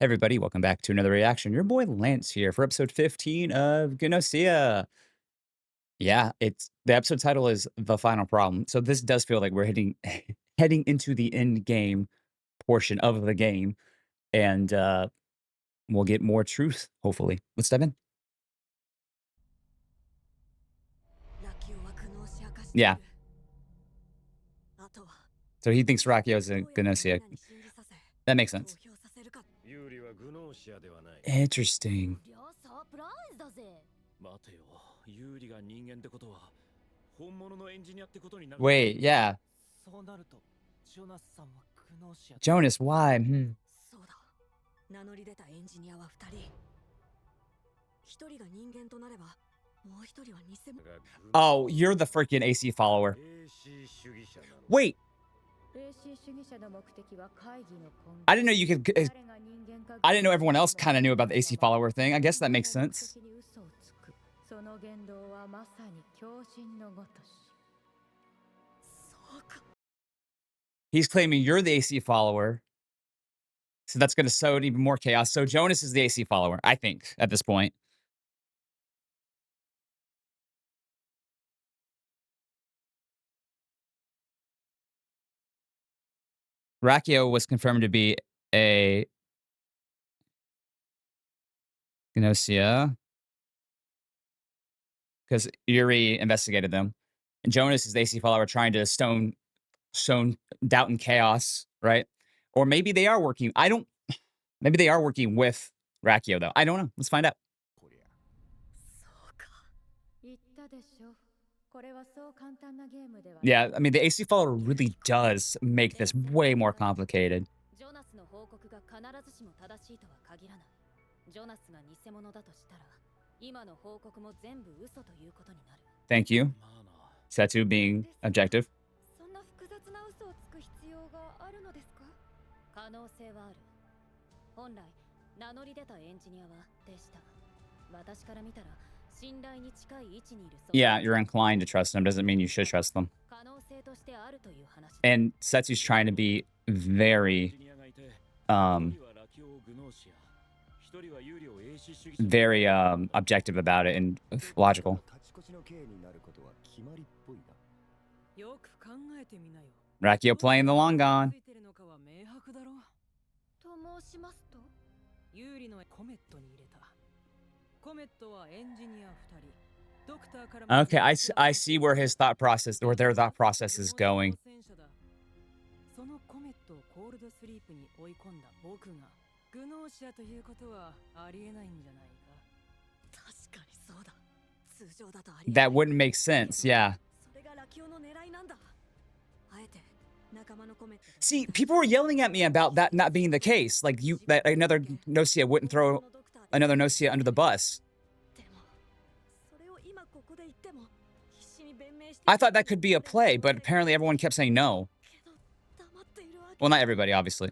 Hey everybody, welcome back to another reaction. Your boy Lance here for episode 15 of Gnosia. Yeah, it's the episode title is The Final Problem. So this does feel like we're heading into the end game portion of the game, and we'll get more truth, hopefully. Let's dive in. Yeah. So he thinks Rakio's a Gnosia. That makes sense. Interesting. Wait, yeah. Jonas, why? Oh, you're the freaking AC follower. Wait, I didn't know you could. I didn't know everyone else kind of knew about the AC follower thing. I guess that makes sense. He's claiming you're the AC follower. So that's going to sow even more chaos. So Jonas is the AC follower, I think, at this point. Rakio was confirmed to be a Gnosia because Yuri investigated them. And Jonas is the AC follower trying to sow doubt and chaos, right? Or maybe they are working. Maybe they are working with Rakio, though. I don't know. Let's find out. Yeah, I mean, the AC follower really does make this way more complicated. Thank you. Setu being objective. Yeah, you're inclined to trust them. Doesn't mean you should trust them. And Setsu's trying to be very, objective about it and logical. Rakio playing the long gone. Okay, I see where his thought process, or their thought process is going. That wouldn't make sense, yeah. See, people were yelling at me about that not being the case. Like that another Gnosia wouldn't throw another Gnosia under the bus. I thought that could be a play, but apparently everyone kept saying no. Well, not everybody, obviously.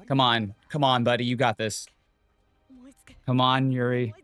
Come on, buddy, you got this. Come on, Yuri.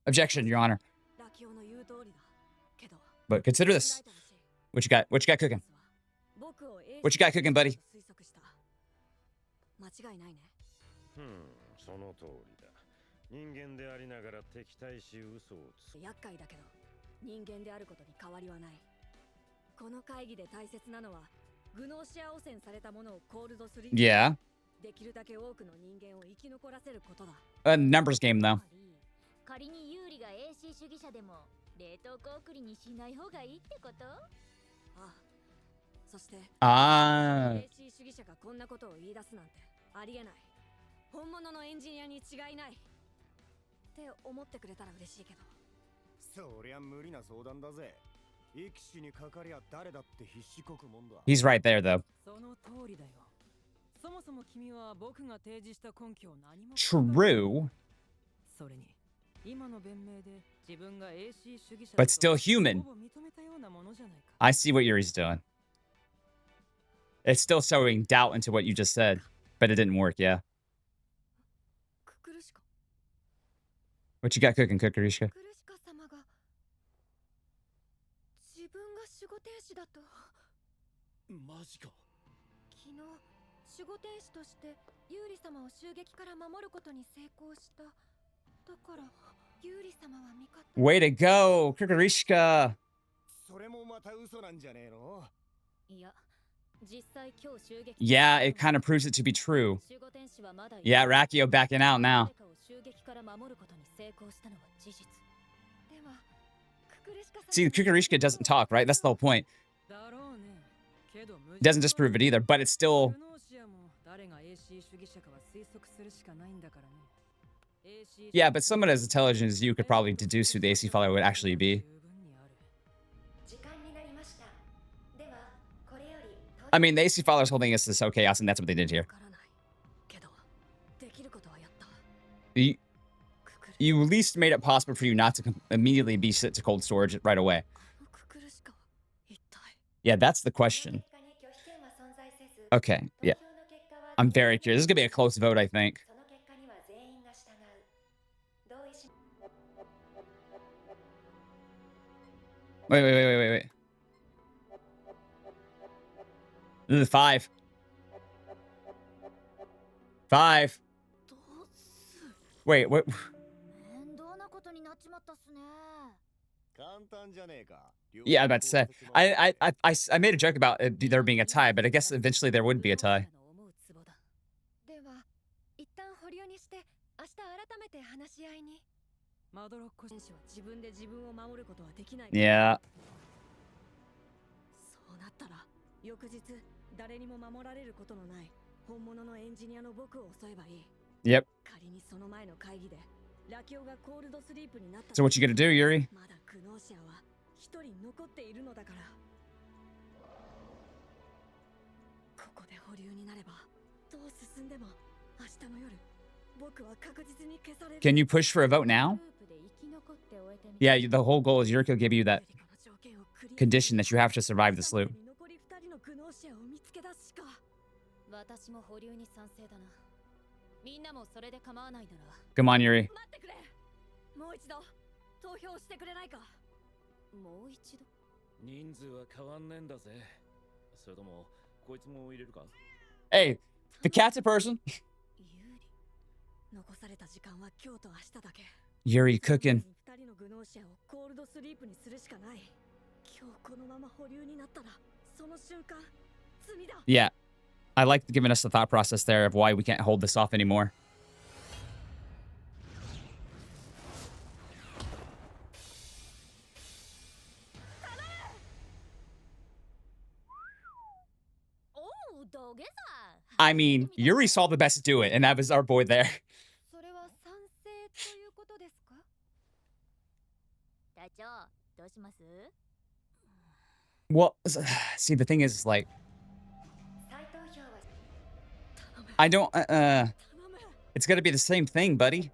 Objection, Your Honor. But consider this. What you got? What you got cooking? What you got cooking, buddy? Yeah. A numbers game, though. Ah. He's right there, though. True. But still human. I see what Yuri's doing. It's still sowing doubt into what you just said, but it didn't work, yeah. What you got cooking, Kukurishka? 守護天使だと。マジか。昨日守護天使としてユーリ様を襲撃から守ることに成功した。だからユーリ様は味方。Way to go, Kukurishka. それもまた嘘なんじゃねえの？いや、実際今日襲撃。Yeah, it kind of proves it to be true. 守護天使はまだ。Yeah, Rakio backing out now. 誰かを襲撃から守ることに成功したのは事実。では、ククルシカさん。See, Kukurishka doesn't talk, right? That's the whole point. It doesn't disprove it either, but it's still. Yeah, but someone as intelligent as you could probably deduce who the AC follower would actually be. I mean, the AC follower's holding us to so chaos, and that's what they did here. You at least made it possible for you not to immediately be sent to cold storage right away. Yeah, that's the question. Okay, yeah. I'm very curious. This is going to be a close vote, I think. Wait. This is 5. 5. Wait, what? Yeah, I'm about to say. I made a joke about there being a tie, but I guess eventually there would be a tie. Yeah. Yep. So what you gonna do, Yuri? Can you push for a vote now? Yeah, the whole goal is Yuri will give you that condition that you have to survive this loop. Come on, Yuri. Hey, the cat's a person. Yuri cooking. Yeah. I like giving us the thought process there of why we can't hold this off anymore. I mean, Yuri saw the best do it, and that was our boy there. Well, see, the thing is, like, I don't, it's gonna be the same thing, buddy.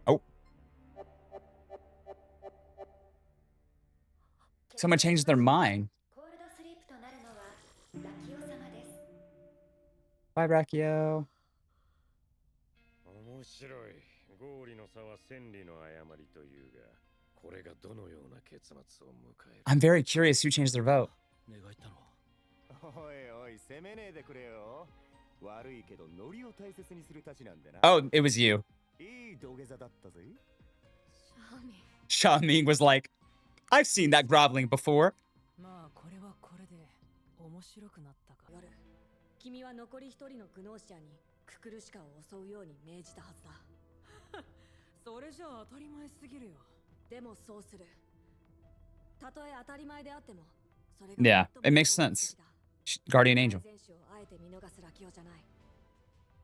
Oh. Someone changed their mind. Bye, Rakio. I'm very curious who changed their vote. Oh, it was you. Xiaoming was like, I've seen that groveling before. Yeah, it makes sense. Guardian Angel.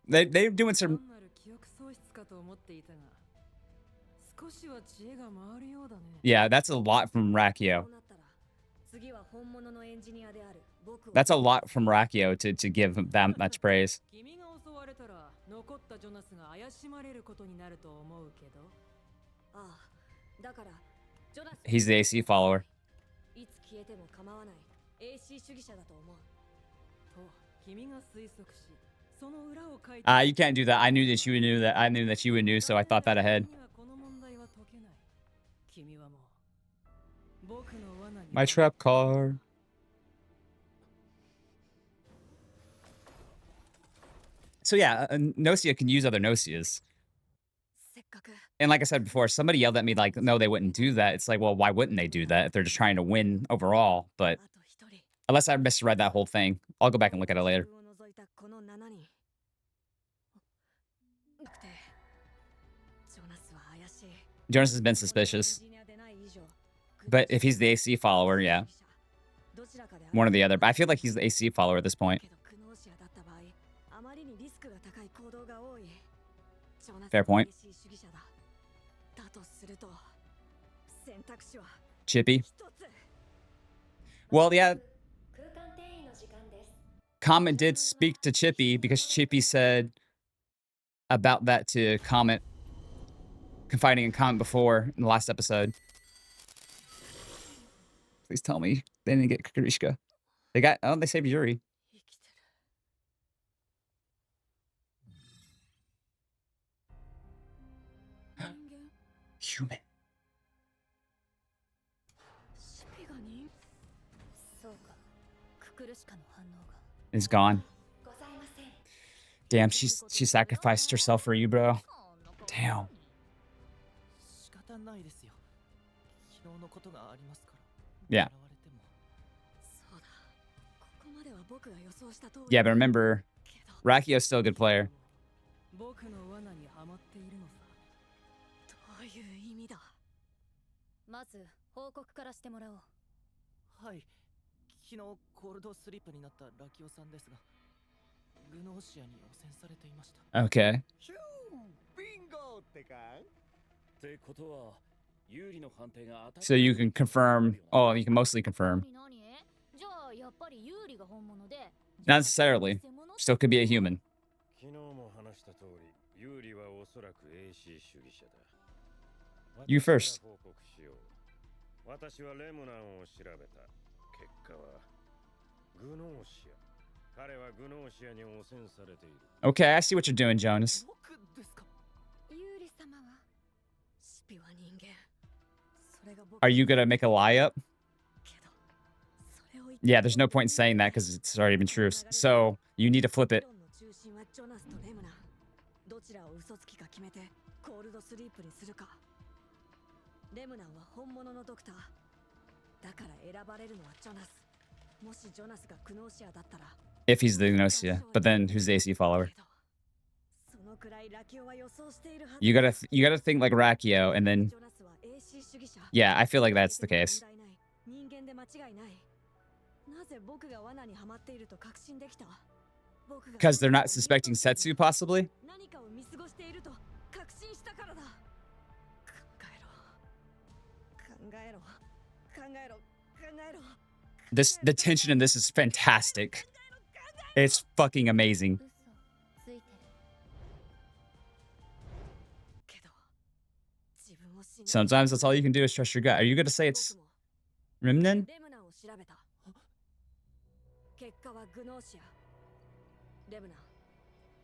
They're doing some. Yeah, that's a lot from Rakio. That's a lot from Rakio to give him that much praise. He's the AC follower. You can't do that. I knew that you knew that. I knew that you knew, so I thought that ahead. My trap car. So yeah, Gnosia can use other Gnosias. せっかく And like I said before, somebody yelled at me like, no, they wouldn't do that. It's like, well, why wouldn't they do that if they're just trying to win overall? But あと一人 unless I misread that whole thing, I'll go back and look at it later. 自分を除いたこの7人なくてジョナスは怪しい Jonas has been suspicious. But if he's the AC follower, yeah, どちらかである one or the other. But I feel like he's the AC follower at this point. けどグノーシアだった場合あまりにリスクが高い行動が多いジョナス Fair は point. 激しい主義者だだとすると選択肢は Chippy. 一つ Well, yeah, 空間転移の時間です Comet did speak to Chippy because Chippy said about that to Comet, confiding in Comet before in the last episode. Please tell me they didn't get Kakarishka. They saved Yuri. 生きてる人間 Human. シピが人そうかククルシカの反応が Is gone. ございません Damn, she sacrificed herself for you, bro. Damn. 仕方ないですよ。昨日のことがありますから。 Yeah. 笑われてもそうだここまでは僕が予想した通り Yeah, but remember, けど Rakio's still a good player. 僕の罠にはまっているのさ。どういう意味だまず報告からしてもらおうはい。昨日コールドスリープになったラキオさんですが、グノーシアに汚染されていました。 Okay. ヒュービンゴってかってことは、有利の判定が当た So you can confirm. Oh, you can mostly confirm. 何じゃあやっぱりユーリが本物で Not necessarily. Still could be a human. 昨日も話した通り、ユーリはおそらく AC 主義者だ。 You first. 私が報告しよう。私はレムナンを調べた。結果はグノーシア。彼はグノーシアに汚染されている。Okay, I see what you're doing, Jonas. 僕ですか。ユーリ様はシピは人間それが僕 Are you gonna make a lie up? けどそれを言って Yeah, there's no point in saying that because it's already been true. So you need to flip it. 議論の中心はジョナスとレムナンどちらを嘘つきか決めてコールドスリープにするかレムナンは本物のドクターだから選ばれるのはジョナスもしジョナスがグノーシアだったら If he's the Gnosia, but then who's the AC follower? けどそのくらいラキオは予想しているはず You gotta think like Rakio, and then ジョナスは AC 主義者 yeah, I feel like that's the case. 問題ない人間で間違いないなぜ僕が罠にはまっていると確信できた僕が Because they're not suspecting Setsu, possibly. 何かを見過ごしていると確信したからだ考えろ考えろ考えろ The tension in this is fantastic. It's fucking amazing. 嘘ついてるけど自分を信じ Sometimes that's all you can do is trust your gut. Are you gonna say it's 僕も Rimnen? レムナンを調べた結果はグノーシアレムナン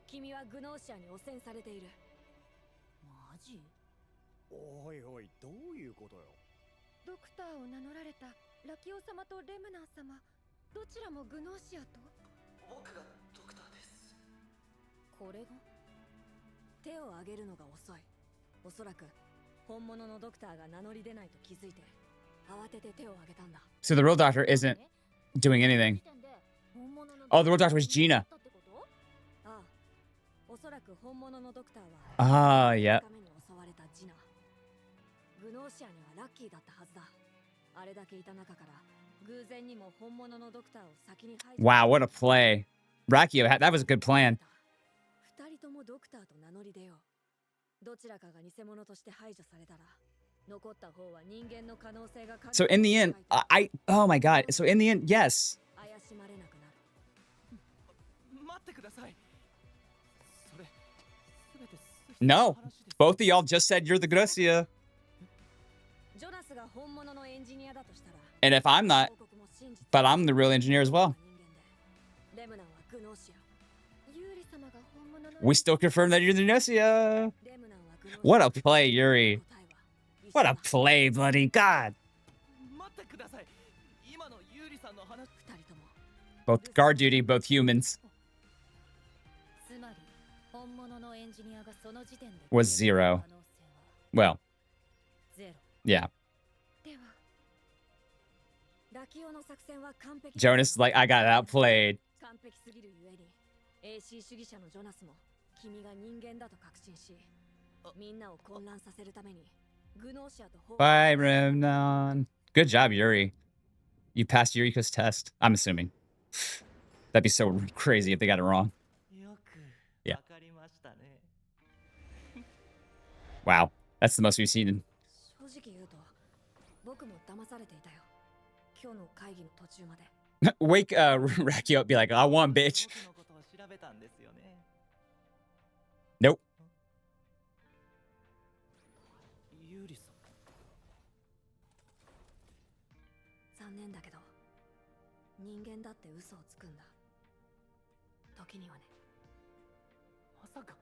君はグノーシアに汚染されているマジおいおい、どういうことよ。ドクターを名乗られたラキオ様とレムナン様どちらもグノーシアと僕がドクターです。これが手を挙げるのが遅いおそらく本物のドクターが名乗り出ないと気づいて慌てて手を挙げたんだ So the real doctor isn't doing anything. Oh, the real doctor was Gina. ああおそらく本物のドクターは Ah, yeah. 二日目に襲われたジナグノーシアにはラッキーだったはずだあれだけいた中から偶然にも本物のドクターを先に排除 Wow, what a play. Rakio, that was a good plan. 二人ともドクターと名乗り出ようどちらかが偽物として排除されたら残った方は人間の可能性が So in the end, oh my god. So in the end, yes. 怪しまれなくなる待ってください。それ、すべて No. Both of y'all just said you're the Gnosia. ジョナスが本物のエンジニアだとしたら And if I'm not, 報告も真実 but I'm the real engineer as well. 人間でレムナンはグノーシアユーリ様が本物の We still confirm that you're the Gnosia. レムナンはグノーシア What a play, Yuri. 答えは What a play, buddy. God. 待っさい。今のユーリさんの話。二人とも Both guard duty, both humans. つまり本物のエンジニアがその時点で Was zero. 可能性は Well, ゼロ yeah. ではラキオの作戦は完璧 Jonas is like, I got outplayed. 完璧すぎるゆえに AC 主義者のジョナスも君が人間だと確信しみんなを混乱させるためにグノーシアと Bye, Remnon. Good job, Yuri. You passed Yuriko's test. I'm assuming. That'd be so crazy if they got it wrong. よく Yeah. わかりましたね。 Wow. That's the most we've seen in 正直言うと僕も騙されていたよ今日の会議の途中まで Wake Raki up, be like, I won, bitch. 僕のことを調べたんですよね。 Nope. ユーリさん。残念だけど人間だって嘘をつくんだ時にはね まさか。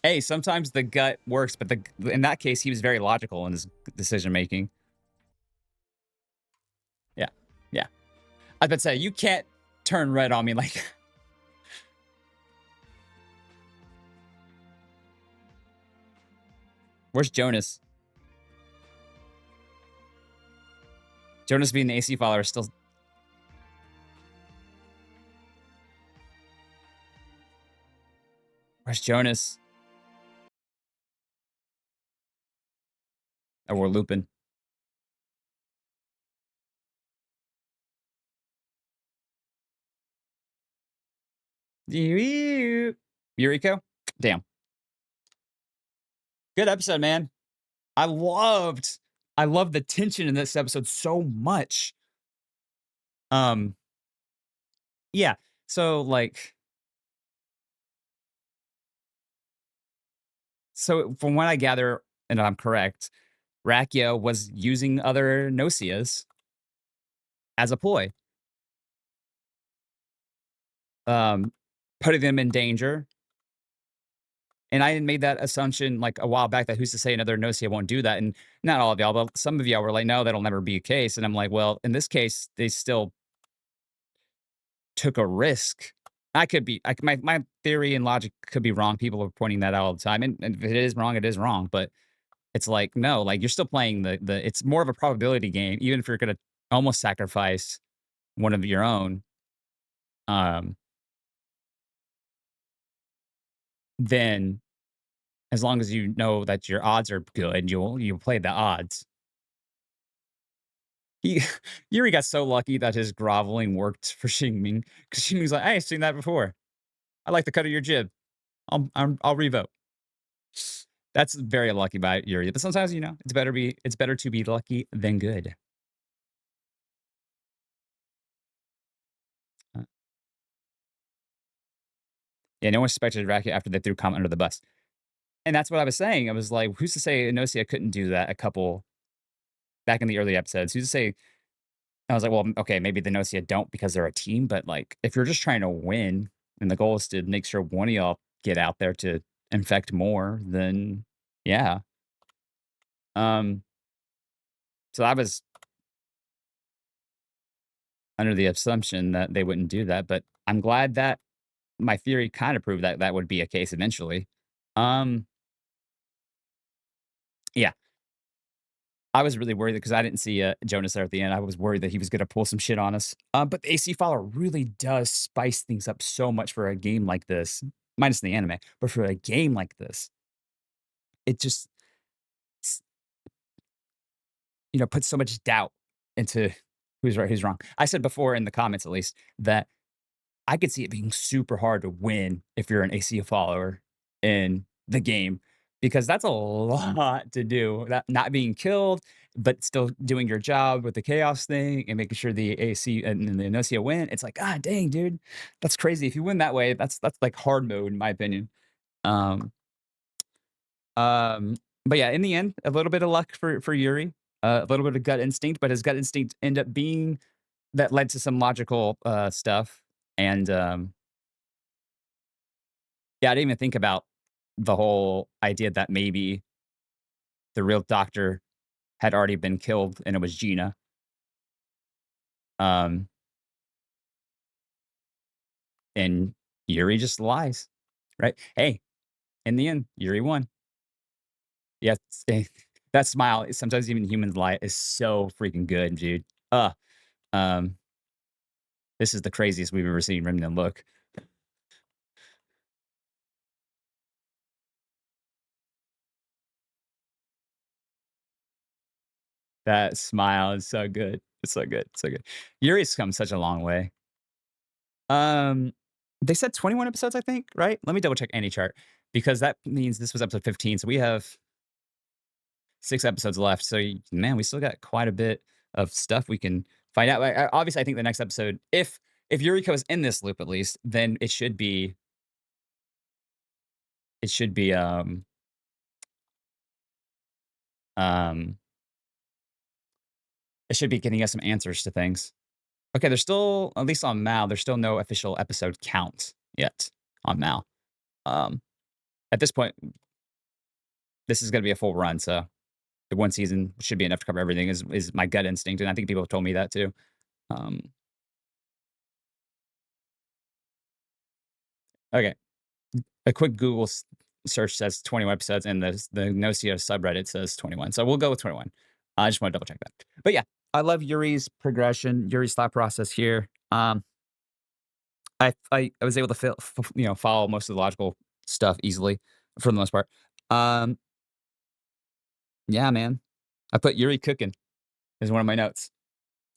Hey, sometimes the gut works, but in that case, he was very logical in his decision making. Yeah, yeah. I was about to say, you can't turn red on me like that. Where's Jonas? Jonas being the AC follower is still... Where's Jonas? Oh, we're looping. Yuriko? Damn. Good episode, man. I loved the tension in this episode so much. Yeah. So like from what I gather, and I'm correct, Rakia was using other Gnosias as a ploy. Putting them in danger. And I made that assumption like a while back that who's to say another Gnosia won't do that? And not all of y'all, but some of y'all were like, no, that'll never be a case. And I'm like, well, in this case, they still took a risk. I could be, my theory and logic could be wrong. People are pointing that out all the time. And if it is wrong, it is wrong. But it's like, no, like you're still playing it's more of a probability game, even if you're going to almost sacrifice one of your own. Then as long as you know that your odds are good, you'll play the odds. Yuri got so lucky that his groveling worked for Xingming because Xingming's like, "Hey, I've seen that before. I like the cut of your jib. I'll revote." That's very lucky by Yuri, but sometimes it's better to be lucky than good. Yeah, no one suspected Racket after they threw Comet under the bus. And that's what I was saying. I was like, who's to say Gnosia couldn't do that back in the early episodes? Who's to say? I was like, well, okay, maybe the Gnosia don't because they're a team, but like if you're just trying to win and the goal is to make sure one of y'all get out there to infect more, then yeah. So I was under the assumption that they wouldn't do that, but I'm glad that my theory kind of proved that that would be a case eventually. Yeah. I was really worried because I didn't see Jonas there at the end. I was worried that he was going to pull some shit on us. But the AC follower really does spice things up so much for a game like this, minus the anime. But for a game like this, it just s- puts so much doubt into who's right, who's wrong. I said before in the comments, at least, that I could see it being super hard to win if you're an AC follower in the game because that's a lot to do. That not being killed, but still doing your job with the chaos thing and making sure the AC and the Inosia win. It's like, ah, dang, dude, that's crazy. If you win that way, that's like hard mode in my opinion. Um, um, but yeah, in the end, a little bit of luck for Yuri, a little bit of gut instinct, but his gut instinct ended up being that led to some logical stuff. And yeah, I didn't even think about the whole idea that maybe the real doctor had already been killed, and it was Gina. Um, and Yuri just lies, right? Hey, in the end, Yuri won. Yeah, that smile, sometimes even humans lie, is so freaking good, dude. Uh, um, this is the craziest we've ever seen Remnant look. That smile is so good. It's so good, so good. Yuri's come such a long way. Um, they said 21 episodes, I think, right? Let me double check any chart because that means this was episode 15. So we have 6 episodes left. So man, we still got quite a bit of stuff we can find out. Obviously, I think the next episode, if Yuriko is in this loop at least, then it should be um it should be getting us some answers to things. Okay, there's still, at least on Mal, there's still no official episode count yet on Mal. Um, at this point, this is going to be a full run, so the one season should be enough to cover everything. Is my gut instinct, and I think people have told me that too. Um, okay, a quick Google search says 21 episodes, and the Gnosia subreddit says 21. So we'll go with 21. I just want to double check that. But yeah, I love Yuri's progression, Yuri's thought process here. I was able to follow most of the logical stuff easily for the most part. Um, yeah, man, I put Yuri cooking as one of my notes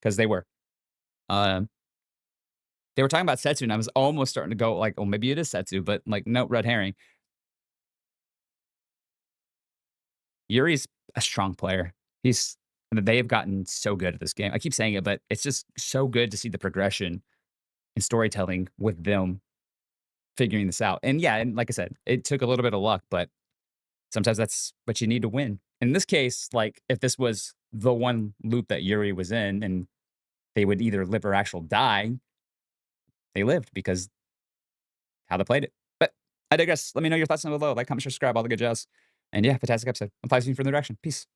because Um, they were talking about Setsu, and I was almost starting to go like, "Oh, maybe it is Setsu," but like, no, red herring. Yuri's a strong player. They have gotten so good at this game. I keep saying it, but it's just so good to see the progression in storytelling with them figuring this out. And yeah, and like I said, it took a little bit of luck, but sometimes that's what you need to win. In this case, like if this was the one loop that Yuri was in and they would either live or actual die, they lived because how they played it. But I digress. Let me know your thoughts down below. Like, comment, share, subscribe, all the good jazz. And yeah, fantastic episode. I'm 5 for the direction. Peace.